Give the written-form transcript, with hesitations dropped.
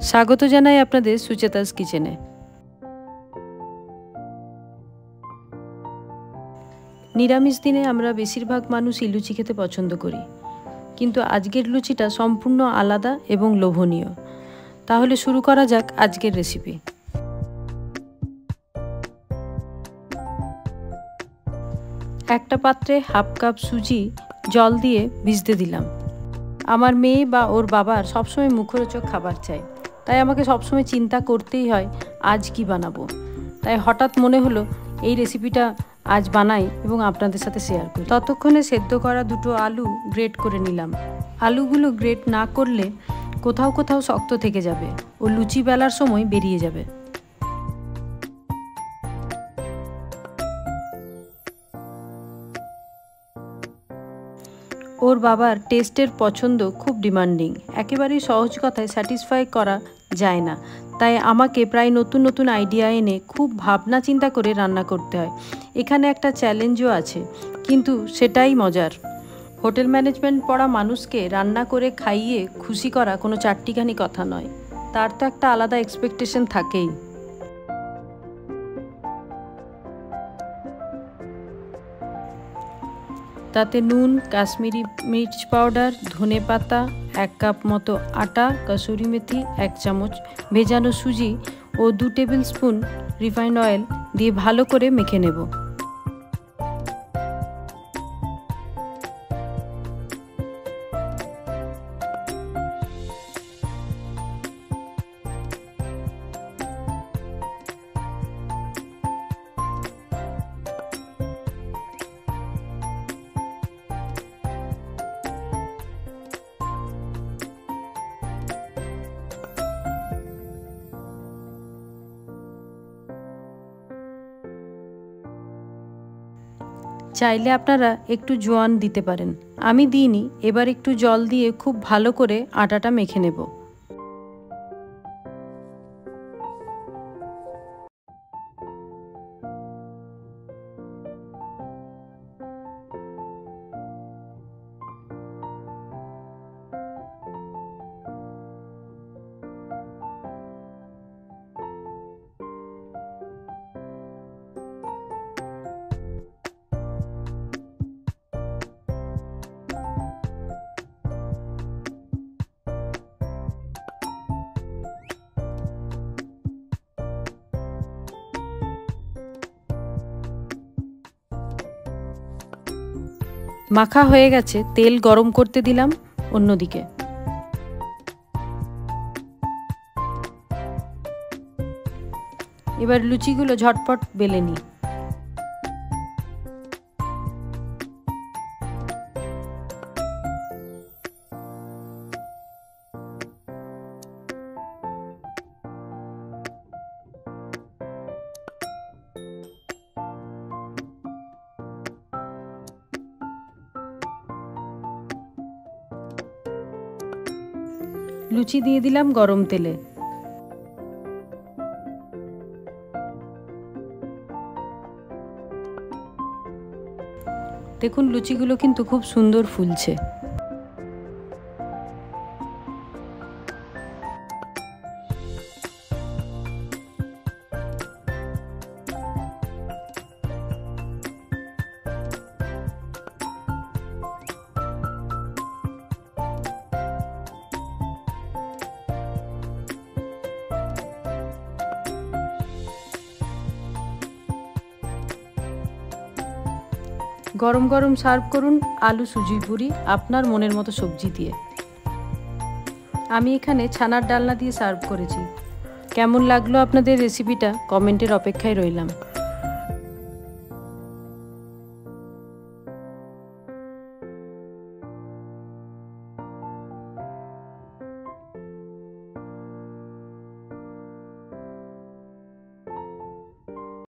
স্বাগত জানাই আপনাদের সুচেতাস কিচেনে। নিরামিষ দিনে আমরা বেশিরভাগ মানুষই লুচি খেতে পছন্দ করি, কিন্তু আজকের লুচিটা সম্পূর্ণ আলাদা এবং লোভনীয়। তাহলে শুরু করা যাক আজকের রেসিপি। একটা পাত্রে হাফ কাপ সুজি জল দিয়ে ভিজতে দিলাম। আমার মেয়ে বা ওর বাবার সবসময় মুখরোচক খাবার চাই, তাই আমাকে সবসময় চিন্তা করতেই হয় আজ কি বানাবো। তাই হঠাৎ মনে হলো এই রেসিপিটা আজ বানাই এবং আপনাদের সাথে শেয়ার করি। ততক্ষণে সেদ্ধ করা দুটো আলু গ্রেট করে নিলাম। আলুগুলো গ্রেট না করলে কোথাও কোথাও শক্ত থেকে যাবে ও লুচি বেলার সময় বেরিয়ে যাবে। ওর বাবার টেস্টের পছন্দ খুব ডিমান্ডিং, একেবারেই সহজ কথায় স্যাটিসফাই করা যায় না। তাই আমাকে প্রায় নতুন নতুন আইডিয়া এনে খুব ভাবনা চিন্তা করে রান্না করতে হয়। এখানে একটা চ্যালেঞ্জও আছে, কিন্তু সেটাই মজার। হোটেল ম্যানেজমেন্ট পড়া মানুষকে রান্না করে খাইয়ে খুশি করা কোনো চারটিখানি কথা নয়, তার তো একটা আলাদা এক্সপেকটেশন থাকেই। তাতে নুন, কাশ্মীরি মির্চ পাউডার, ধনে পাতা, 1 কাপ মতো আটা, কসুরি মেথি, 1 চামচ ভেজানো সুজি ও 2 টেবিল স্পুন রিফাইন্ড অয়েল দিয়ে ভালো করে মেখে নেব। চাইলে আপনারা একটু জোয়ান দিতে পারেন, আমি দিইনি। এবার একটু জল দিয়ে খুব ভালো করে আটাটা মেখে নেব। মাখা হয়ে গেছে, তেল গরম করতে দিলাম অন্যদিকে। এবার লুচিগুলো ঝটপট বেলে নিই। লুচি দিয়ে দিলাম গরম তেলে। দেখুন লুচিগুলো কিন্তু খুব সুন্দর ফুলছে। গরম গরম সার্ভ করুন আলু সুজি পুরি আপনার মনের মতো সবজি দিয়ে। আমি এখানে ছানার ডালনা দিয়ে সার্ভ করেছি। কেমন লাগলো আপনাদের রেসিপিটা কমেন্টের অপেক্ষায় রইলাম।